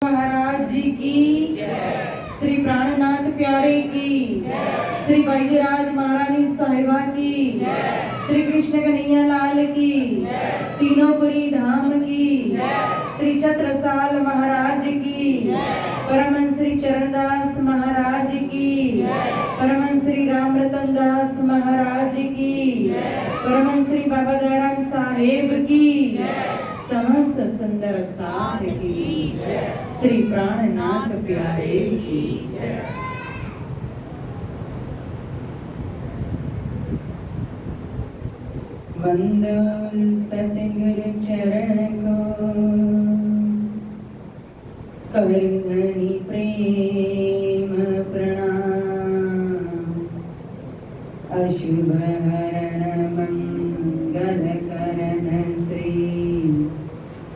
महाराज जी की, श्री प्राणनाथ प्यारे की, श्री बैजराज महारानी साहिबा की, श्री कृष्ण कन्हैया लाल की, तीनोंपुरी धाम की, श्री छत्रसाल महाराज की, परमहंस श्री चरणदास महाराज की, परमहंस श्री रामरतन दास महाराज की, परमहंस श्री बाबा दयाराम साहेब की, समस्त सुंदर साथ की, श्री प्राणनाथ प्यारे की। वंदो सतगुरु चरण को, करधनि प्रेम प्रणाम, अशुभ हरण मंगल करण श्री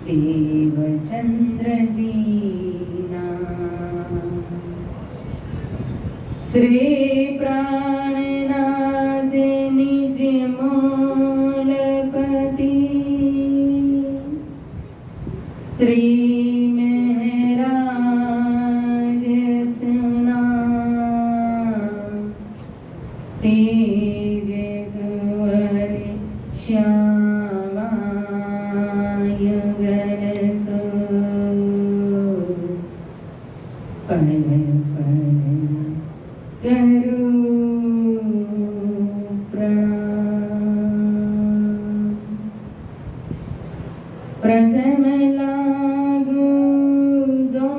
देवचंद्र जी नाम। श्री प्राणनाथ निज मूलपति, श्री महराज सुना, तेज कुंवर श्यामा युगल को, पल पल करो प्रणाम। प्रथम लागू दो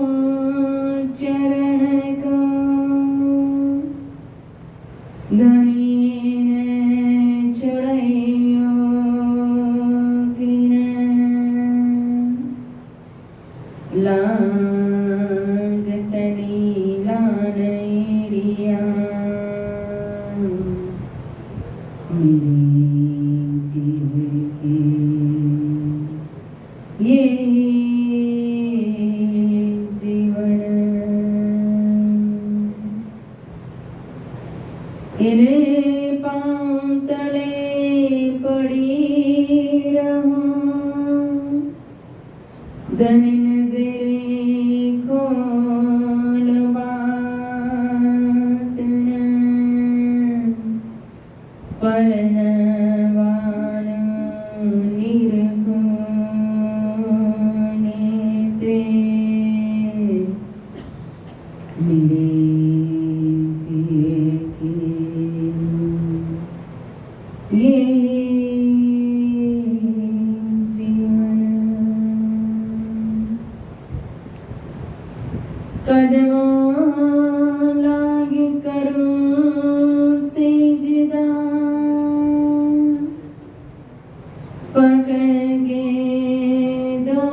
चरण को, धनीन छुड़ैयो किन, लाग तनी लानैरिया, मेरे जीव के ये जीवन, इन्हें पांव तले पड़ी रहूं, धन नजरे खोल बात न, पलन वानु निरखो नेत्रे, मेरे जिए के ये जीवन। कदमों लाग करूं सेजदा, पकड़ के दो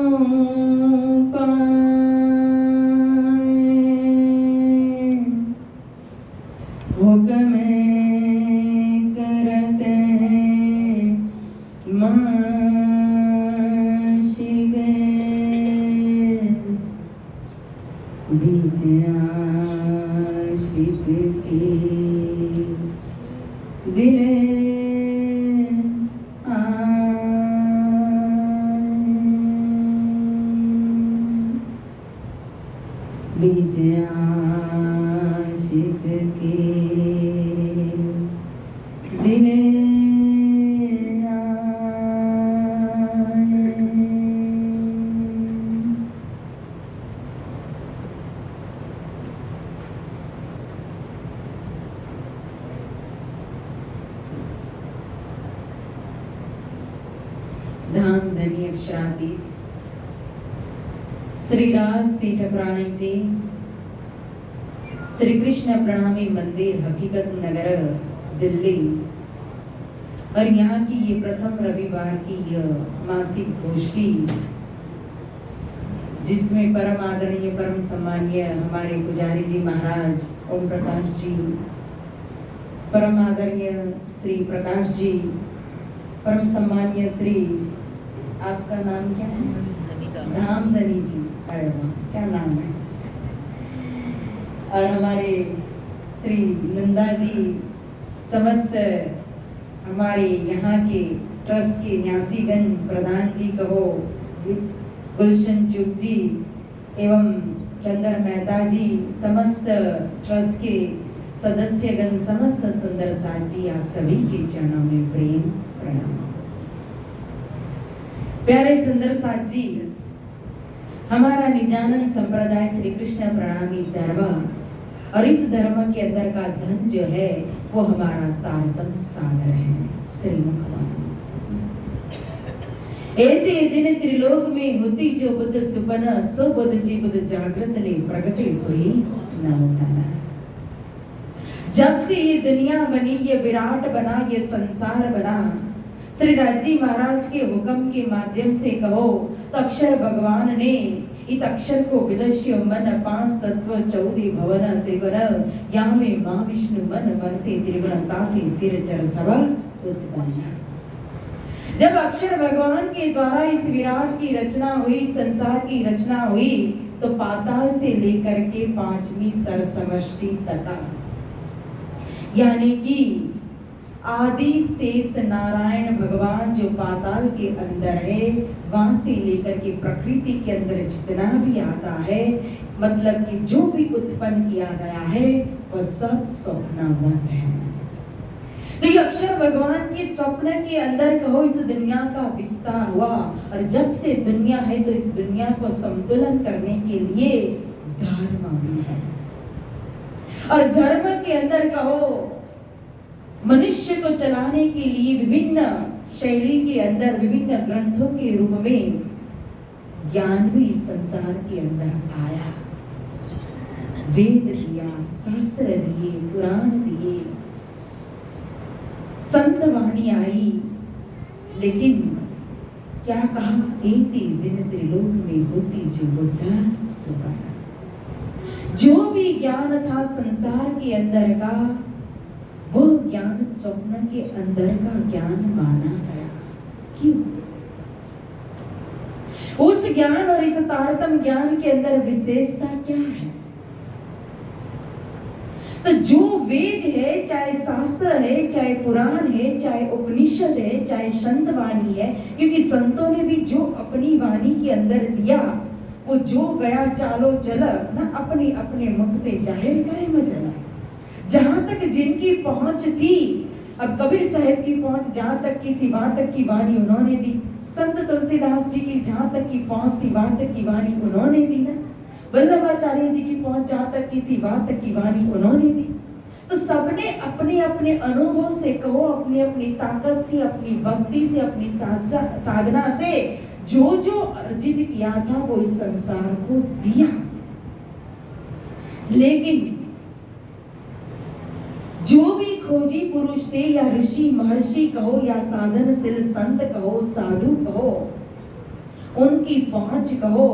पाए, हुक्म करत हैं माशिक़े, बीच आशिक के दिल बीच आशिक के दिल धाम धनी अक्षरातीत श्री राज सी ठकुरानी जी, श्री कृष्ण प्रणामी मंदिर हकीकत नगर दिल्ली, और यहाँ की ये प्रथम रविवार की यह मासिक गोष्ठी, जिसमें परम आदरणीय परम सम्माननीय हमारे पुजारी जी महाराज ओम प्रकाश जी, परम आदरणीय श्री प्रकाश जी, परम सम्माननीय श्री, आपका नाम क्या है? धामधनी जी। अरे वाह, क्या नाम है। और हमारे श्री नंदा जी, समस्त हमारे यहाँ के ट्रस्ट के न्यासीगण, प्रधान जी कहो, गुलशन चुग जी, एवं चंदर मेहता जी, समस्त ट्रस्ट के सदस्यगण, समस्त सुंदर साथ जी, आप सभी के चरणों में प्रेम प्रणाम। प्यारे सुंदर साथ जी, हमारा निजानंद संप्रदाय श्री कृष्ण प्रणामी धर्म, और इस धर्म के अंदर का धन जो है वो हमारा तारतम सागर है, श्रीमुख वाणी। एते दिन त्रिलोक में होती जो बुद्ध सुपना, सो बुद्ध जी बुद्ध जागृत ले प्रगटे हुई नवतन। जब से ये दुनिया बनी, ये विराट बना, ये संसार बना, श्री राजी महाराज के हुक्म के माध्यम से कहो तो अक्षर भगवान ने इत अक्षर को विदश्य मन 5 तत्व 14 भवन त्रिगुण, यहाँ में माँ विष्णु मन बनते त्रिगुण ताते तिरचर सब उत्पन्न। जब अक्षर भगवान के द्वारा इस विराट की रचना हुई, संसार की रचना हुई, तो पाताल से लेकर के 5वीं सरसमष्टि तक, यानी कि आदि शेष नारायण भगवान जो पाताल के अंदर है, वहां से लेकर के प्रकृति के अंदर जितना भी आता है, मतलब कि जो भी उत्पन्न किया गया है वह सब स्वप्नवत है। तो ये अक्षर भगवान के स्वप्न के अंदर कहो इस दुनिया का विस्तार हुआ, और जब से दुनिया है तो इस दुनिया को संतुलन करने के लिए धर्म भी है, और धर्म के अंदर कहो मनुष्य को चलाने के लिए विभिन्न शैली के अंदर, विभिन्न ग्रंथों के रूप में ज्ञान भी इस संसार के अंदर आया। वेद दिया, शास्त्र दिए, पुराण दिए, संत वाणी आई, लेकिन क्या कहा, एते दिन त्रिलोक में होती जो बुद्ध सुपना। जो भी ज्ञान था संसार के अंदर का, वो ज्ञान स्वप्न के अंदर का ज्ञान माना गया। क्यों? उस ज्ञान और इस तारतम ज्ञान के अंदर विशेषता क्या है? तो जो वेद है, चाहे शास्त्र है, चाहे पुराण है, चाहे उपनिषद है, चाहे संत वाणी है, क्योंकि संतों ने भी जो अपनी वाणी के अंदर दिया, वो जो गया चालो चल ना अपने अपने मुख पे जाहिर करे मजला। जहां तक जिनकी पहुंच थी, अब कबीर साहब की पहुंच जहां तक की थी वहां तक की वाणी उन्होंने दी, संत तुलसीदास जी की जहां तक की पहुंच थी वहां तक की वाणी उन्होंने दी ना, वल्लभाचार्य जी की पहुंच जहां तक की थी वहां तक की वाणी उन्होंने दी। तो सबने अपने अपने अनुभव से कहो, अपनी अपनी ताकत से, अपनी भक्ति से, अपनी साधना से जो जो अर्जित किया था वो इस संसार को दिया। लेकिन जो भी खोजी पुरुष थे, या ऋषि महर्षि कहो, या साधनशील संत कहो, साधु कहो, उनकी पहुंच कहो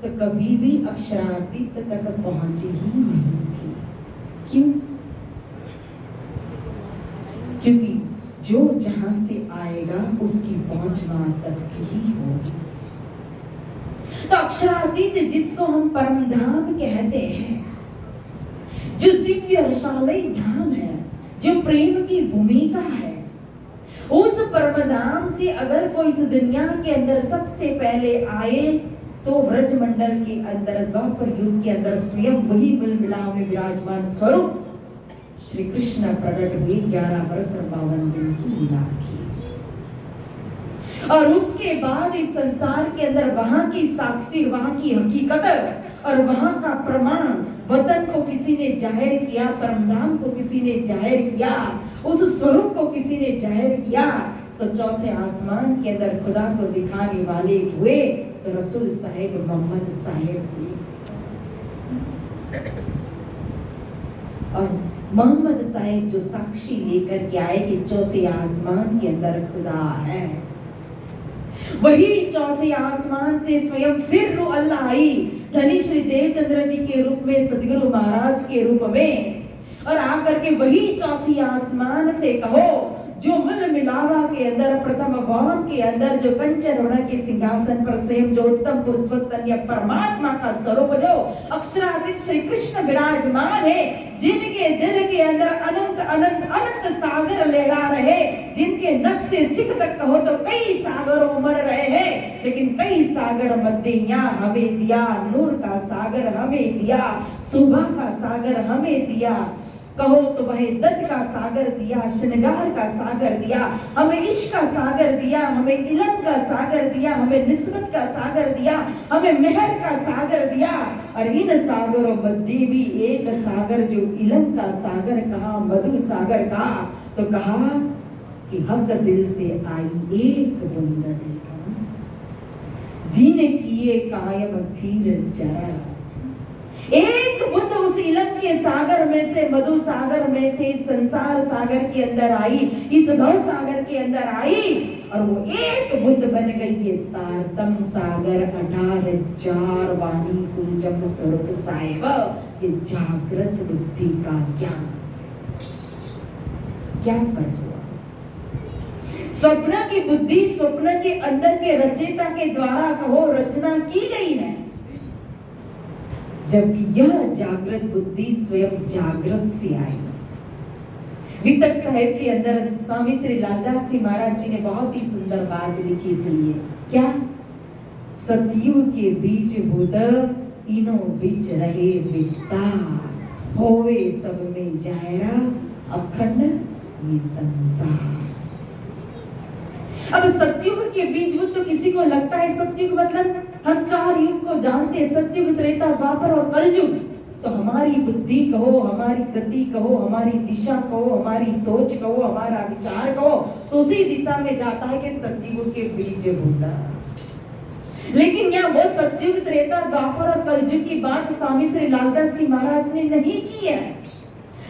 तो कभी भी अक्षरातीत तक पहुंची ही नहीं थी। क्यों? क्योंकि जो जहां से आएगा उसकी पहुंच वहां तक ही होगी। तो अक्षरातीत जिसको हम परम धाम कहते हैं, जो दिव्य रसालय धाम है, जो प्रेम की भूमिका है, उस परम धाम से अगर कोई इस दुनिया के अंदर सबसे पहले आए तो व्रजमंडल के अंदर, द्वापर युग के अंदर स्वयं वही मिलमिला में विराजमान स्वरूप श्री कृष्ण प्रकट हुए। 11 वर्ष और 52 दिन की लीला की, और उसके बाद इस संसार के अंदर वहां की साक्षी, वहां की हकीकत और वहां का प्रमाण, वतन को किसी ने जाहिर किया, परमधाम को किसी ने जाहिर किया, उस स्वरूप को किसी ने जाहिर किया, तो चौथे आसमान के अंदर खुदा को दिखाने वाले हुए तो रसूल साहिब मोहम्मद साहिब हुए। और मोहम्मद साहिब जो साक्षी लेकर के आए कि चौथे आसमान के अंदर खुदा है, वही चौथे आसमान से स्वयं फिर रूह अल्लाह आई, धनी श्री देवचंद्र जी के रूप में, सदगुरु महाराज के रूप में, और आकर के वही चौथी आसमान से कहो जो मल मिलावा के अंदर प्रथम भवन के अंदर जो कंचन वर्ण के सिंहासन पर स्वयं जो उत्तम पुरुषोत्तम परमात्मा का स्वरूप जो अक्षरातीत श्री कृष्ण विराजमान है, जिनके दिल के अंदर अनंत अनंत अनंत सागर लहरा रहे, जिनके नख से सिख तक कहो तो कई सागर उमड़ रहे हैं, लेकिन कई सागर मध्य यहाँ हमें दिया, नूर का सागर हमें दिया, शोभा का सागर हमें दिया, कहो तो वह दत्त का सागर दिया, श्रृंगार का सागर दिया, हमें इश्क का सागर दिया, हमें इलम का सागर दिया, हमें निस्बत का सागर दिया, हमें मेहर का सागर दिया। और इन सागरों मध्य भी एक सागर जो इलम का सागर कहा, मधु सागर कहा, तो कहा कि हक दिल से आई एक बूंद देखा, जीने किए कायम धीर जरा। एक बूंद उस इलम के सागर में से, मधु सागर में से, संसार सागर के अंदर आई, इस भव सागर के अंदर आई, और वो एक बूंद बन गई है तारतम सागर 18,000 वाणी कुंजम स्वरूप साहिब। ये जागृत बुद्धि का ज्ञान क्या कर हुआ? स्वप्न की बुद्धि, स्वप्न के अंदर के रचयिता के द्वारा कहो रचना की गई है, जबकि यह जागृत बुद्धि स्वयं जागृत से आई। वितक साहिब के अंदर स्वामी श्री लालदास जी महाराज जी ने बहुत ही सुंदर बात लिखी, इसलिए क्या? सतयुग के बीच भूत तीनों बीच रहे विस्तार, होवे सब में जायरा अखंड ये संसार। अब सतयुग के बीच में तो किसी को लगता है सतयुग मतलब हम 4 युग को जानते हैं, सतयुग, त्रेता, द्वापर और कलयुग। तो हमारी बुद्धि कहो, हमारी गति कहो, हमारी दिशा कहो, हमारी सोच कहो, हमारा विचार कहो, तो उसी दिशा में जाता है कि सतयुग के बीज होता। लेकिन यहाँ वो सतयुग, त्रेता, द्वापर और कलयुग की बात स्वामी श्री लालदास जी महाराज ने नहीं की है।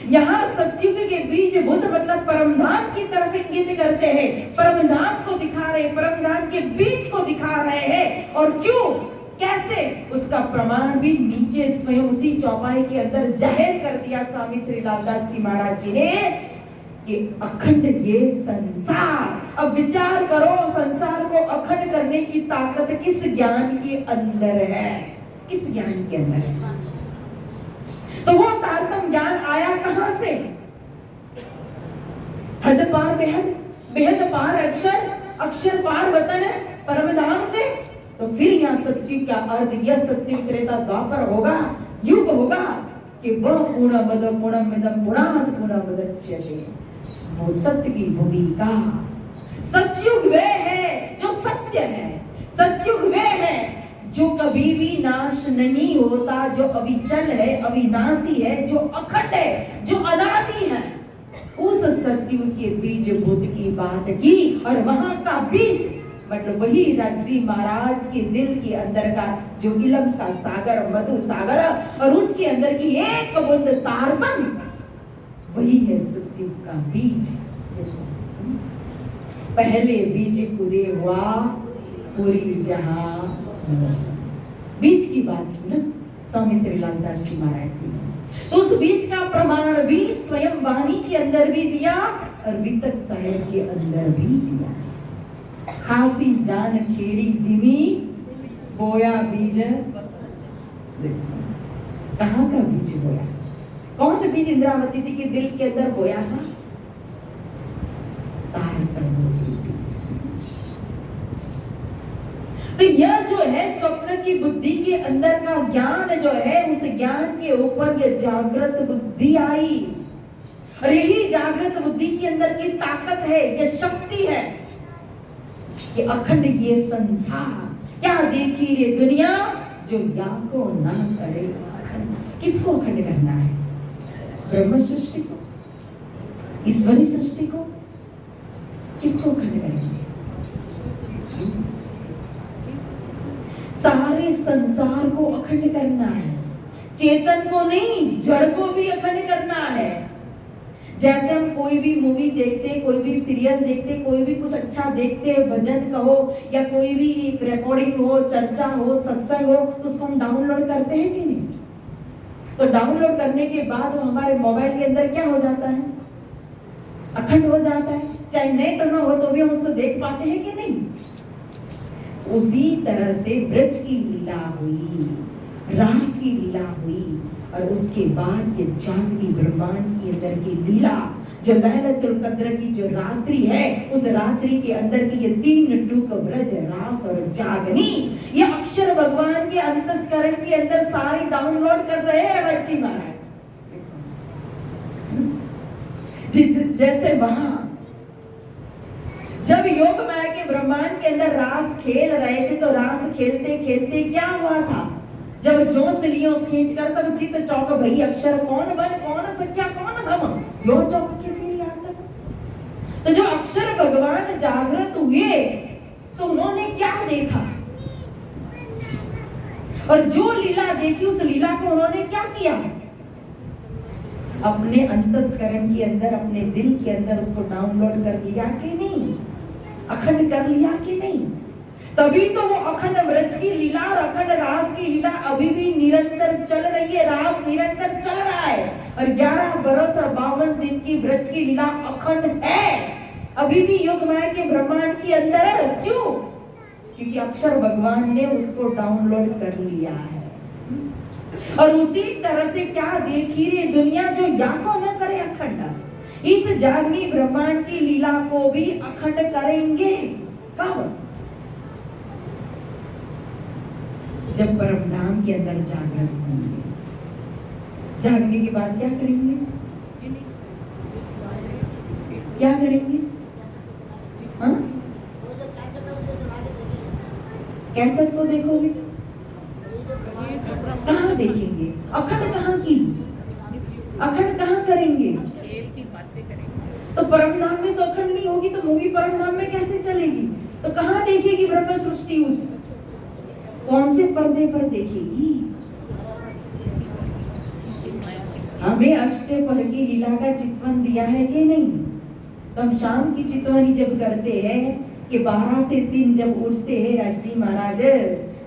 यहाँ सतयुग के बीज बुद्ध मतलब परमधाम की तरफ इंगित करते हैं, परमधाम को दिखा रहे, परमधाम के बीज को दिखा रहे हैं। और क्यों, कैसे, उसका प्रमाण भी नीचे स्वयं उसी चौपाई के अंदर जाहिर कर दिया स्वामी श्री लालदास जी महाराज जी ने कि अखंड ये संसार। अब विचार करो, संसार को अखंड करने की ताकत किस ज्ञान के अंदर है? किस ज्ञान के अंदर है? तो वो सार्थम ज्ञान आया कहां से? हद पार बेहद, बेहद पार अक्षर, अक्षर पार वतन परमधाम से। तो फिर यहाँ सत्युग क्या अर्थ? यह सत्युग त्रेता द्वापर होगा, युग होगा कि वह पूर्णमद पूर्णमिदं पूर्णात् पूर्णमुदच्यते, वो सत्य की भूमिका। सत्युग वे है जो सत्य है, सत्युग वे है जो कभी भी नाश नहीं होता, जो अविचल है, अविनाशी है, जो अखंड है, जो अनादि है। उस सत्युग के बीज बुद्ध की बात की, और वहां का बीज मतलब वही राजी महाराज के दिल के अंदर का जो इलम का सागर, मधु सागर, और उसके अंदर की एक बूंद तारतम, वही है सत्युग का बीज। पहले बीज कुदे हुआ पूरी जहां, बीज की बात की ना स्वामी श्री लालदास जी महाराज जी ने। तो उस बीज का प्रमाण भी स्वयं वाणी के अंदर भी दिया और वितक साहिब के अंदर भी दिया। खासी जान खेड़ी जिमी बोया बीज, कहाँ का बीज बोया? कौन सा बीज इंद्रावती जी के दिल के अंदर बोया था? तो यह जो है स्वप्न की बुद्धि के अंदर का ज्ञान जो है, उस ज्ञान के ऊपर यह जागृत बुद्धि आई, और यही जागृत बुद्धि के अंदर की ताकत है, यह शक्ति है कि अखंड ये संसार। क्या देखी ये दुनिया जो या को ना करे अखंड। किसको अखंड करना है? ब्रह्म सृष्टि को, ईश्वरी सृष्टि को, किसको अखंड करना है? सारे संसार को अखंड करना है, चेतन को नहीं, जड़ को भी अखंड करना है। जैसे हम कोई भी मूवी देखते, कोई भी सीरियल देखते, कोई भी कुछ अच्छा देखते, भजन कहो या कोई भी रिकॉर्डिंग हो, चर्चा हो, सत्संग हो, तो उसको हम डाउनलोड करते हैं कि नहीं? तो डाउनलोड करने के बाद वो हमारे मोबाइल के अंदर क्या हो जाता है? अखंड हो जाता है, चाहे नेट न हो तो भी हम उसको देख पाते हैं कि नहीं। उसी तरह से ब्रज की लीला हुई, रास की लीला हुई, और उसके बाद ये जागती ब्रह्मांड की अंदर की लीला, जो लैलतुल कद्र की जो रात्रि है, उस रात्रि के अंदर की ये 3 टूक ब्रज रास और जागनी, ये अक्षर भगवान के अंतस्करण के अंदर सारे डाउनलोड कर रहे हैं बच्ची महाराज। जैसे वहां जब योग माया के ब्रह्मांड के अंदर रास खेल रहे थे, तो रास खेलते खेलते क्या हुआ था, जब जोश लियो खींच कर तब चित चौक भई, अक्षर कौन बन कौन सख्या कौन हम, यो चौक के फिर याद लगा। तो जो अक्षर भगवान जागृत हुए तो उन्होंने क्या देखा, और जो लीला देखी उस लीला को उन्होंने क्या किया, अपने अंतस्करण के अंदर, अपने दिल के अंदर उसको डाउनलोड कर लिया कि नहीं, अखंड कर लिया कि नहीं। तभी तो वो अखंड व्रज की लीला और अखंड रास की लीला अभी भी निरंतर चल रही है, रास निरंतर चल रहा है, और 11 बरस और 52 दिन की व्रज की लीला अखंड है, अभी भी योग माया के ब्रह्मांड के अंदर है। क्यों? क्योंकि अक्षर भगवान ने उसको डाउनलोड कर लिया है। और उसी तरह से क्या देखी रे दुनिया, जो या को न करे अखंड, इस जागनी ब्रह्मांड की लीला को भी अखंड करेंगे। कब? जब परम धाम के अंदर जागृत होंगे। जागने के बाद क्या करेंगे, क्या करेंगे? हाँ, कैसेट को देखोगे, कहाँ देखेंगे, अखंड कहाँ की, अखंड कहाँ करेंगे, तो परम धाम में तो अखंड नहीं होगी, तो मूवी परम धाम में कैसे चलेगी, तो कहाँ देखेगी ब्रह्म सृष्टि, उस कौन से पर्दे पर देखेगी। हमें अष्टपहर की लीला का चितवन दिया है कि नहीं, तो हम शाम की चितवनी जब करते हैं कि 12 से 3 जब उठते हैं राजी महाराज,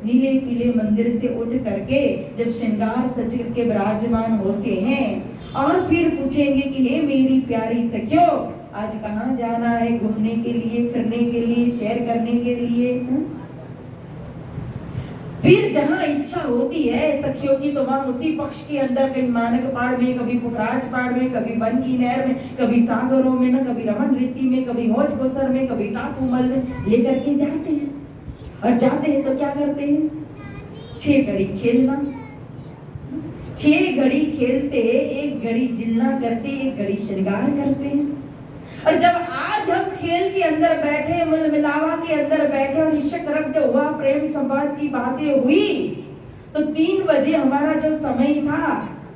नीले पीले मंदिर से उठ करके जब श्रृंगार सज के विराजमान होते हैं, और फिर पूछेंगे कि हे मेरी प्यारी सखियों, आज कहाँ जाना है, घूमने के लिए, फिरने के लिए, शेयर करने के लिए। फिर जहाँ इच्छा होती है सखियों की, तो वहाँ उसी पक्ष के अंदर कहीं मानक पहाड़ में, कभी पुखराज पहाड़ में, कभी वन की नहर में, कभी सागरों में, न कभी रमन रीति में, कभी हौज गोसर में, कभी टापू मल में लेकर के जाते हैं। और जाते हैं तो क्या करते हैं, 6 घड़ी खेलना, 6 घड़ी खेलते, 1 घड़ी जिलना करते, 1 घड़ी श्रृंगार करते हैं। और जब आज हम खेल के अंदर बैठे, मिलावा के अंदर बैठे और इश्क रब्द हुआ, प्रेम संवाद की बातें हुई, तो 3 बजे हमारा जो समय था,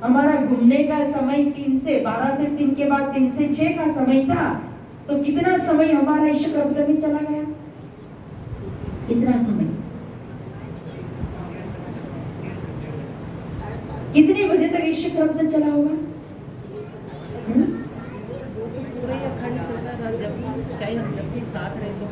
हमारा घूमने का समय 3 से 12 से 3 के बाद 3 से 6 का समय था, तो कितना समय हमारा इश्क रब्द में चला गया, कितना समय, कितने बजे तक इश्क रब्द चला होगा? चाहे हम जब भी साथ रहे तो,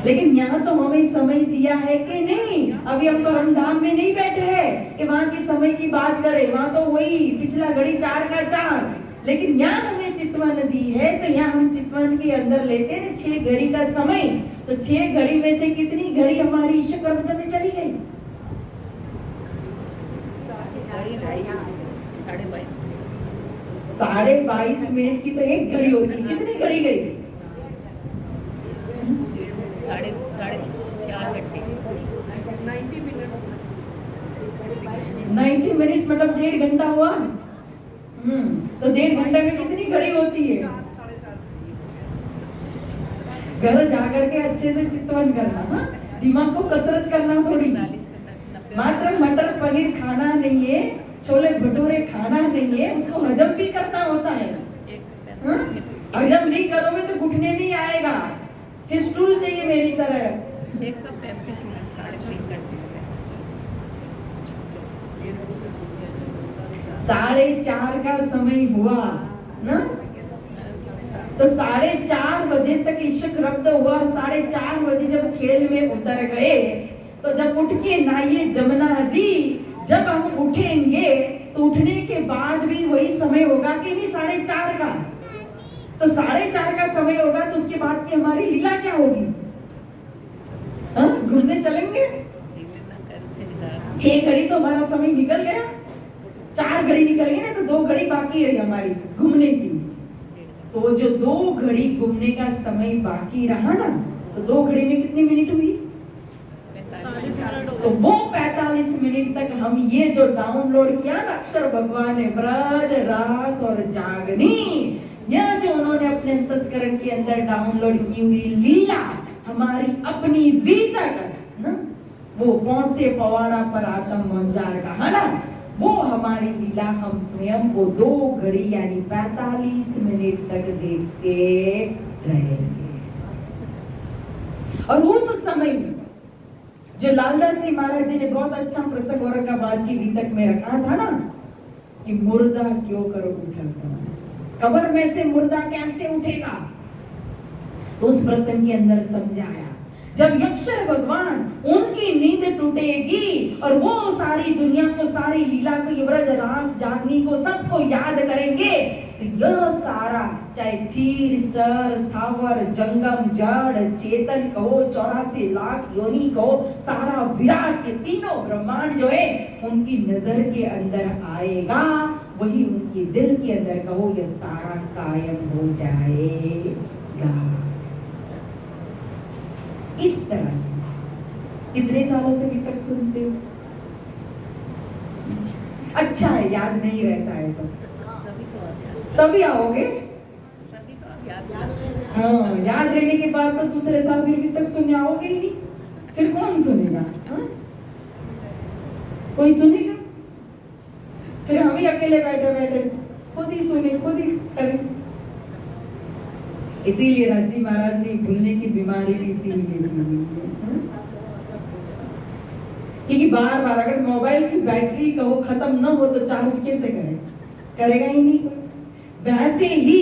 लेकिन यहाँ तो हमें समय दिया है कि नहीं। अभी हम परम धाम में नहीं बैठे हैं कि वहाँ की समय की बात करें, वहाँ तो वही पिछला घड़ी 4 का 4, लेकिन यहाँ हमें चितवन दी है, तो यहाँ हम चितवन के अंदर लेते हैं 6 घड़ी का समय, तो 6 घड़ी में से कितनी घड़ी हमारी इश्क रब्द में चली गई? 22.5 मिनट की तो 1 घड़ी होती, कितनी घड़ी गई? 90 मिनट मतलब 1.5 घंटा हुआ। तो 1.5 घंटे में कितनी घड़ी होती है? घर जाकर के अच्छे से चितवन करना, हाँ? दिमाग को कसरत करना थोड़ी, मात्र मटर पनीर खाना नहीं है, छोले भटूरे खाना नहीं है, उसको हजम भी करना होता है। हजम नहीं करोगे तो घुटने नहीं आएगा, फिर स्टूल चाहिए मेरी तरह। 135 मिनट 4:30 का समय हुआ ना, तो 4:30 बजे तक इश्क रब्द हुआ, और 4:30 बजे जब खेल में उतर गए, तो जब उठ के नहाइए जमुना जी, जब हम उठेंगे तो उठने के बाद भी वही समय होगा कि नहीं 4:30 का? तो 4:30 का समय होगा तो उसके बाद की हमारी लीला क्या होगी? घूमने चलेंगे। 6 घड़ी तो हमारा समय निकल गया, 4 घड़ी निकल गई ना, तो 2 घड़ी बाकी है हमारी घूमने की। तो जो 2 घड़ी घूमने का समय बाकी रहा ना, तो 2 घड़ी में कितनी मिनट हुई? तो वो 45 मिनट तक हम ये जो डाउनलोड किया ना अक्षर भगवान ने, ब्रज रास और जागनी, यह जो उन्होंने अपने अंतस्करण के अंदर डाउनलोड की हुई लीला, हमारी अपनी बीतक ना, वो पौसे पवाड़ा पर आत्म मंजार कहा ना, वो हमारी लीला हम स्वयं को 2 घड़ी यानी 45 मिनट तक देखते रहेंगे। और उस समय जो लालदास जी महाराज जी ने बहुत अच्छा प्रसंग औरंगाबाद की बीतक में रखा था ना, कि मुर्दा क्यों करो उठा, कब्र में से मुर्दा कैसे उठेगा, तो उस प्रसंग के अंदर समझाया, जब यक्षर भगवान उनकी नींद टूटेगी और वो सारी दुनिया को, सारी लीला को, व्रज रास जागनी को, सबको याद करेंगे, तो यह सारा चाहे तीर चर थावर जंगम जड़ चेतन कहो, 84 लाख योनि कहो, सारा विराट, ये तीनों ब्रह्मांड जो है उनकी नजर के अंदर आएगा, वही उनके दिल के अंदर कहो ये सारा कायम हो जाएगा। इस तरह से कितने सालों से अभी तक सुनते हो? अच्छा है, याद नहीं रहता है तो तभी आओगे। हाँ, याद रहने के बाद तो दूसरे साल फिर तक सुनने आओगे ही नहीं, फिर कौन सुनेगा? हाँ? कोई सुनेगा? फिर हम ही अकेले बैठे बैठे खुद ही सुने, खुद ही करें। इसीलिए राजी महाराज ने भूलने की बीमारी भी इसीलिए है, क्योंकि बार बार अगर मोबाइल की बैटरी कहो खत्म न हो तो चार्ज कैसे करें? करेगा ही नहीं कोई। वैसे ही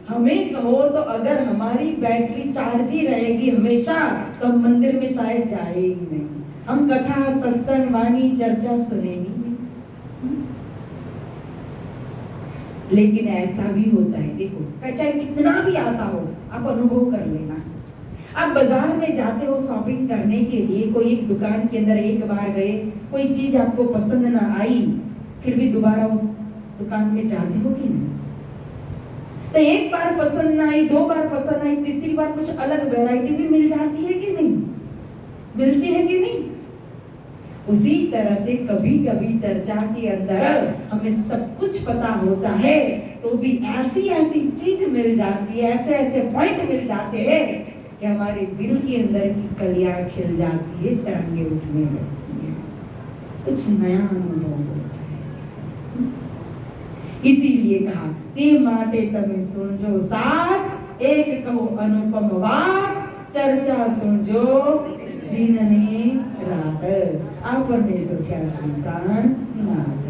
हमें कहो तो अगर हमारी बैटरी चार्ज ही रहेगी हमेशा, तो हम मंदिर में शायद जाए ही नहीं, हम कथा सत्संग वाणी चर्चा सुनेंगे। लेकिन ऐसा भी होता है, देखो चाहे कितना भी आता हो, आप अनुभव कर लेना। आप बाजार में जाते हो शॉपिंग करने के लिए, कोई एक दुकान के अंदर एक बार गए, कोई चीज आपको पसंद ना आई, फिर भी दोबारा उस दुकान में जाते हो कि नहीं? तो एक बार पसंद ना आई, 2 बार पसंद आई, तीसरी बार कुछ अलग वैरायटी भी मिल जाती है कि नहीं? मिलती है कि नहीं? उसी तरह से कभी कभी चर्चा के अंदर हमें सब कुछ पता होता है, तो भी ऐसी ऐसी चीज मिल जाती है, ऐसे ऐसे पॉइंट मिल जाते हैं कि हमारे दिल के अंदर की कलियां खिल जाती है, तरंगे उठने लगती है, कुछ नया अनुभव होता है। इसीलिए कहा ते माटे तमे सुनजो साथ, एक कहो अनुपम वाक, चर्चा सुनजो दिन ने रात, आपने तो क्या प्राण नाथ।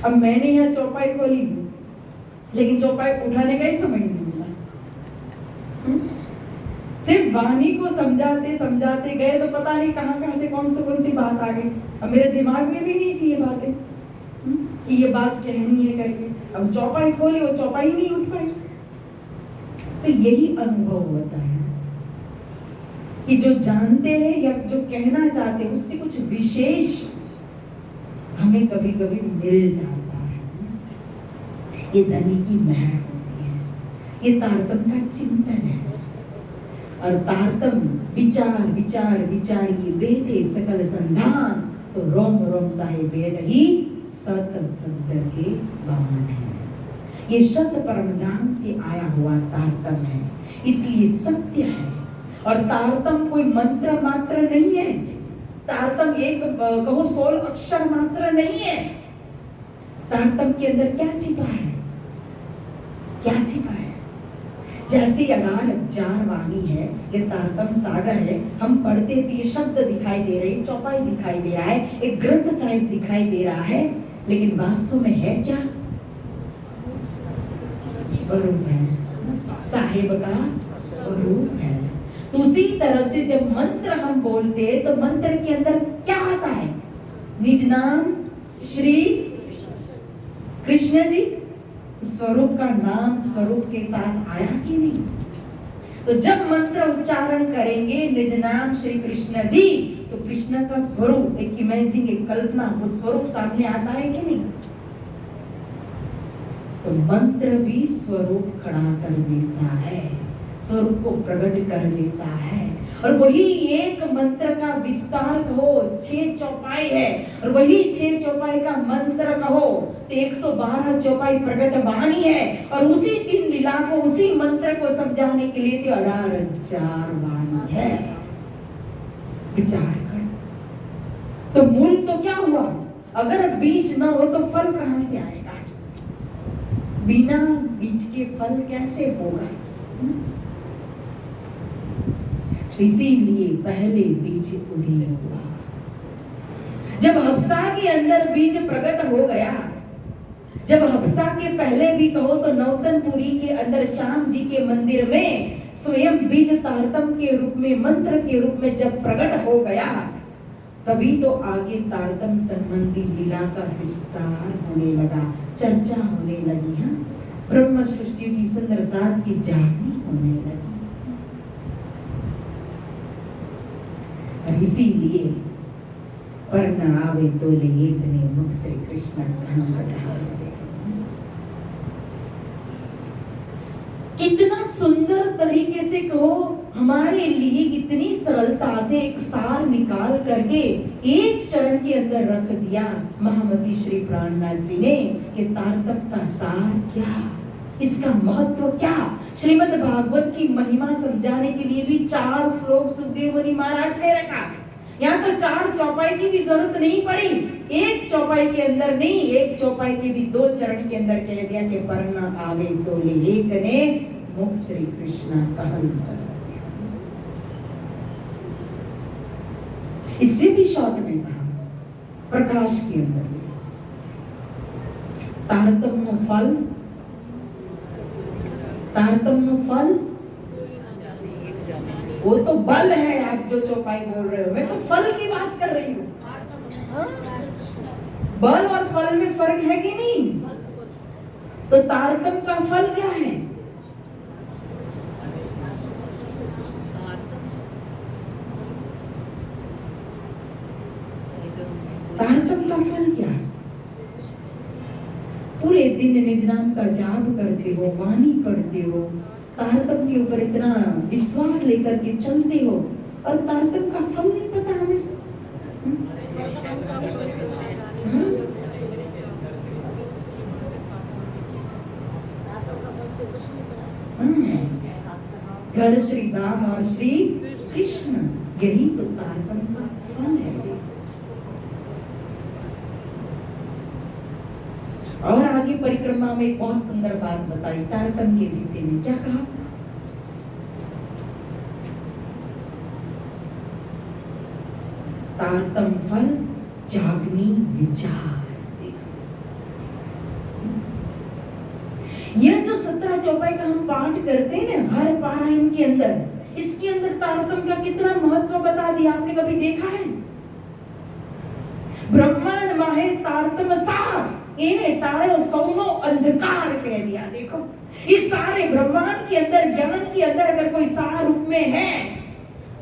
अब मैंने यहाँ चौपाई खोली, लेकिन चौपाई उठाने का ही समय नहीं मिला। सिर्फ वाणी को समझाते समझाते गए तो पता नहीं कहाँ से कौन सी बात आ गई। अब मेरे दिमाग में भी नहीं थी ये बातें कि ये बात कहनी है करके। अब चौपाई खोली, वो चौपाई नहीं उठ पाई। तो यही अनुभव होता है कि जो जानते हैं या जो कहना चाहते हैं उससे कुछ विशेष हमें कभी कभी मिल जाता है। ये धनी की महर होती है, ये तारतम का चिंतन है। और तारतम विचार विचार विचारी बेते सकल संधान, तो रोम रोमता है वेद ही सत शब्द के बाण है। ये शब्द परम धाम से आया हुआ तारतम है, इसलिए सत्य है। और तारतम कोई मंत्र मात्र नहीं है, तारतम एक कहो 16 अक्षर मात्र नहीं है। तारतम के अंदर क्या छिपा है? क्या छिपा है? जैसे अगार जार वाणी है, ये तारतम सागर है। हम पढ़ते तो ये शब्द दिखाई दे रहे, चौपाई दिखाई दे रहा है, एक ग्रंथ साहिब दिखाई दे रहा है, लेकिन वास्तव में है क्या? स्वरूप है, साहिब का स्वरूप है। तो उसी तरह से जब मंत्र हम बोलते हैं तो मंत्र के अंदर क्या आता है? निज नाम श्री कृष्ण जी, स्वरूप का नाम स्वरूप के साथ आया कि नहीं? तो जब मंत्र उच्चारण करेंगे निज नाम श्री कृष्ण जी, तो कृष्ण का स्वरूप, एक इमेजिंग, एक कल्पना, वो स्वरूप सामने आता है कि नहीं? तो मंत्र भी स्वरूप खड़ा कर देता है, स्वरूप को प्रकट कर देता है। और वही एक मंत्र का विस्तार कहो 6 चौपाई है, और वही 6 चौपाई का मंत्र कहो तो 112 चौपाई प्रकट वाणी है, और उसी 3 लीला को, उसी मंत्र को समझाने के लिए तो 18,000 वाणी है। विचार कर, तो मूल तो क्या हुआ? अगर बीज न हो तो फल कहां से आएगा? बिना बीज के फल कैसे होगा? इसीलिए पहले बीज उदय हुआ। जब हफ्सा के अंदर बीज प्रकट हो गया, जब हफ्सा के पहले भी कहो तो नौतनपुरी के अंदर श्याम जी के मंदिर में स्वयं बीज तारतम के रूप में, मंत्र के रूप में जब प्रकट हो गया, तभी तो आगे तारतम संबंधी लीला का विस्तार होने लगा, चर्चा होने लगी। हाँ, ब्रह्म सृष्टि की सुंदर साथ की जागनी होने लगी। और इसीलिए पर न आवे तो एक ने मुख से कृष्ण नाम कहा। कितना सुंदर तरीके से कहो, हमारे लिए इतनी सरलता से एक सार निकाल करके एक चरण के अंदर रख दिया महामती श्री प्राणनाथ जी ने कि तारतम का सार क्या, इसका महत्व क्या। श्रीमद् भागवत की महिमा समझाने के लिए भी 4 श्लोक सुखदेव मुनि महाराज ने रखा। यहाँ तो 4 चौपाई की भी जरूरत नहीं पड़ी, एक चौपाई के अंदर नहीं, एक चौपाई के भी 2 चरण के अंदर कह दिया कि पर न आवे तो एक ने मुख श्री कृष्ण कहल। इससे भी शॉर्ट में कहा प्रकाश के अंदर तारतम्य फल, तारतम्य फल वो तो बल है। आप जो चौपाई बोल रहे हो, मैं तो फल की बात कर रही हूँ। बल और फल में फर्क है कि नहीं? तो तारतम का फल क्या है? तारतम का फल क्या? पूरे दिन निज नाम का जाप करते हो, वाणी पढ़ते हो, तारतम के ऊपर इतना विश्वास लेकर के चलते हो, और तारतम का फल नहीं पता हमें। घर श्री राम और श्री कृष्ण, यही तो तारतम का फल है। और आगे परिक्रमा में एक बहुत सुंदर बात बताई तारतम के विषय में। क्या कहा? तारतम फल जागनी विचार। यह जो 17 चौपाई का हम पाठ करते हैं ना हर पारायण के अंदर, इसके अंदर तारतम का कितना महत्व बता दिया। आपने कभी देखा है? ब्रह्मांड माहे तारतम सार, इन्हें टाड़ो सौनो अंधकार कह दिया। देखो, इस सारे ब्रह्मांड के अंदर, ज्ञान के अंदर अगर कोई सार रूप में है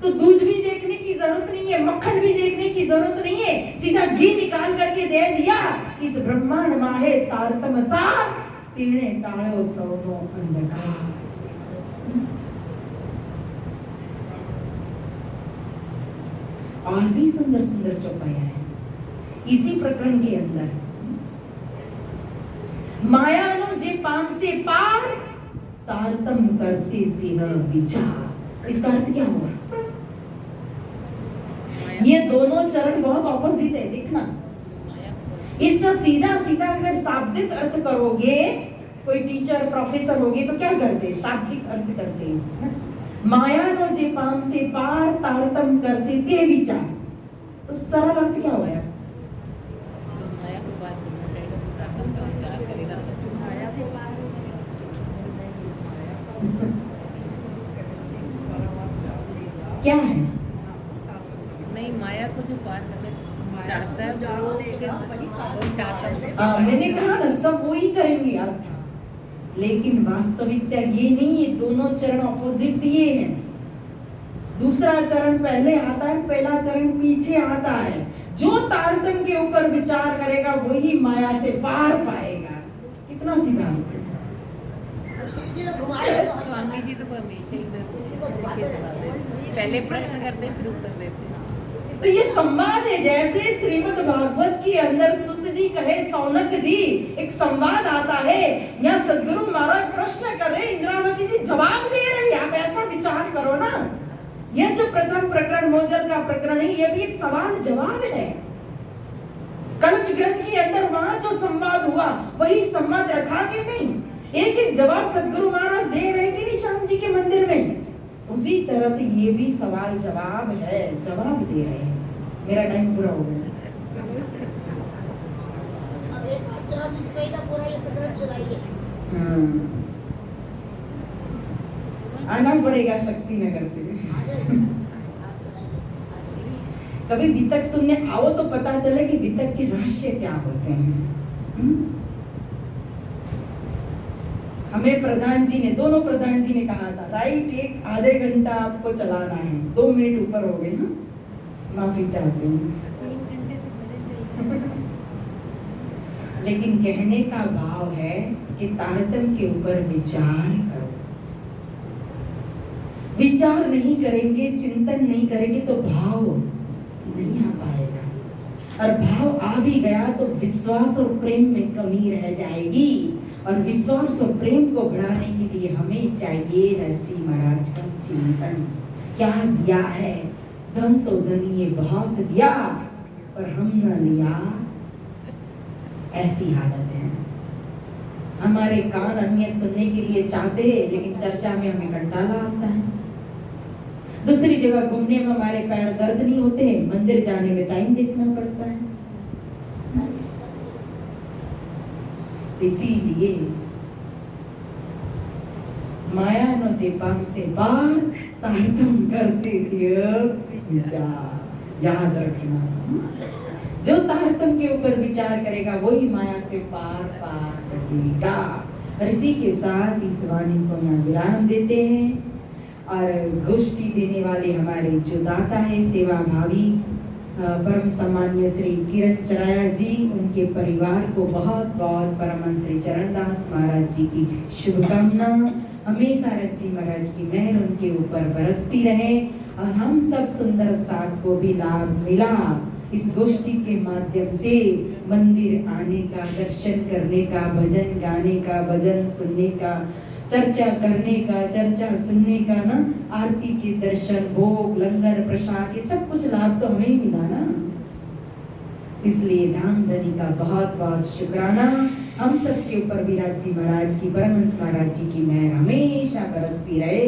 तो दूध भी देखने की जरूरत नहीं है, मक्खन भी देखने की जरूरत नहीं है, सीधा घी निकाल करके दे दिया। इस ब्रह्मांड माहे तारतम सार, इन्हें टाड़ो सौनो अंधकार। और भी सुंदर सुंदर चौपाइयां हैं इसी प्रकरण के अंदर। माया नो जे पाम से पार, तारतम कर से देह विचार। इसका अर्थ क्या हुआ? ये दोनों चरण बहुत ऑपोजिट है, देखना। इसका सीधा सीधा अगर शाब्दिक अर्थ करोगे, कोई टीचर प्रोफेसर होगे तो क्या करते? शाब्दिक अर्थ करते हैं इसका। माया नो जे पाम से पार, तारतम कर से देह विचार। तो सरल अर्थ क्या हुआ? क्या है? नहीं, माया को जो पार करना चाहता है, जो मैंने कहा ना सब वही करेंगे अर्थ। लेकिन वास्तविकता ये नहीं, ये दोनों चरण ऑपोजिट दिए हैं। दूसरा चरण पहले आता है, पहला चरण पीछे आता है। जो तारतम्य के ऊपर विचार करेगा वही माया से पार पाएगा। कितना सीधा है। स्वामी जी तो हमेशा इधर पहले प्रश्न करते फिर उत्तर देते। तो ये संवाद है, जैसे श्रीमद् भागवत के अंदर सुत जी कहे सौनक जी, एक संवाद आता है। यहाँ सदगुरु महाराज प्रश्न कर रहे, इंद्रावती जी जवाब दे रहे हैं। आप ऐसा विचार करो ना, यह जो प्रथम प्रकरण मोजल का प्रकरण है, यह भी एक सवाल जवाब है। कलश ग्रंथ के अंदर वहां जो संवाद हुआ वही संवाद रखा कि नहीं? एक एक जवाब सदगुरु महाराज दे रहे कि नहीं श्याम जी के मंदिर में? उसी तरह से ये भी सवाल जवाब है, जवाब दे रहे हैं। मेरा टाइम पूरा हो गया। अब एक 84 रुपए का पूरा ये प्रकरण चलाइए। आना पड़ेगा शक्ति नगर के लिए। कभी वितक सुनने आओ तो पता चले कि वितक के रहस्य क्या होते हैं। हमें प्रधान जी ने, दोनों प्रधान जी ने कहा था, राइट, एक आधे घंटा आपको चलाना है। 2 मिनट ऊपर हो गए। हाँ, माफी चाहते हैं। 3 घंटे से भजन चाहिए। लेकिन कहने का भाव है कि तारतम्य के ऊपर विचार करो। विचार नहीं करेंगे, चिंतन नहीं करेंगे तो भाव नहीं आ पाएगा। और भाव आ भी गया तो विश्वास और प्रेम में कमी रह जाएगी। और विश्वास और प्रेम को बढ़ाने के लिए हमें चाहिए रज्जी महाराज का चिंतन। क्या दिया है? धन तो धनिये बहुत दिया पर हम न लिया, ऐसी हालत है। हमारे कान अन्य सुनने के लिए चाहते हैं, लेकिन चर्चा में हमें कंटाला आता है। दूसरी जगह घूमने में हमारे पैर दर्द नहीं होते, मंदिर जाने में टाइम देखना पड़ता है। इसीलिए माया नो जे पांग से बार तारतम कर से विचार याद रखना। जो तारतम के ऊपर विचार करेगा वही माया से पार पा सकेगा। और इसी के साथ इस वाणी को यहाँ विराम देते हैं। और गोष्ठी देने वाले हमारे जो दाता है, सेवा भावी परम सम्मान्य श्री किरण चराया जी, उनके परिवार को बहुत बहुत परमहंस श्री चरणदास महाराज जी की शुभकामना। हमेशा रज्जी महाराज की मेहर उनके ऊपर बरसती रहे और हम सब सुंदर साथ को भी लाभ मिला इस गोष्ठी के माध्यम से। मंदिर आने का, दर्शन करने का, भजन गाने का, भजन सुनने का, चर्चा करने का, चर्चा सुनने का ना, आरती के दर्शन, भोग, लंगर, प्रसाद, ये सब कुछ लाभ तो हमें ही मिला ना। इसलिए धाम धनी का बहुत बहुत शुक्राना। हम सब के ऊपर विराट जी महाराज की, परमहंस महाराज जी की मेहर हमेशा बरसती रहे।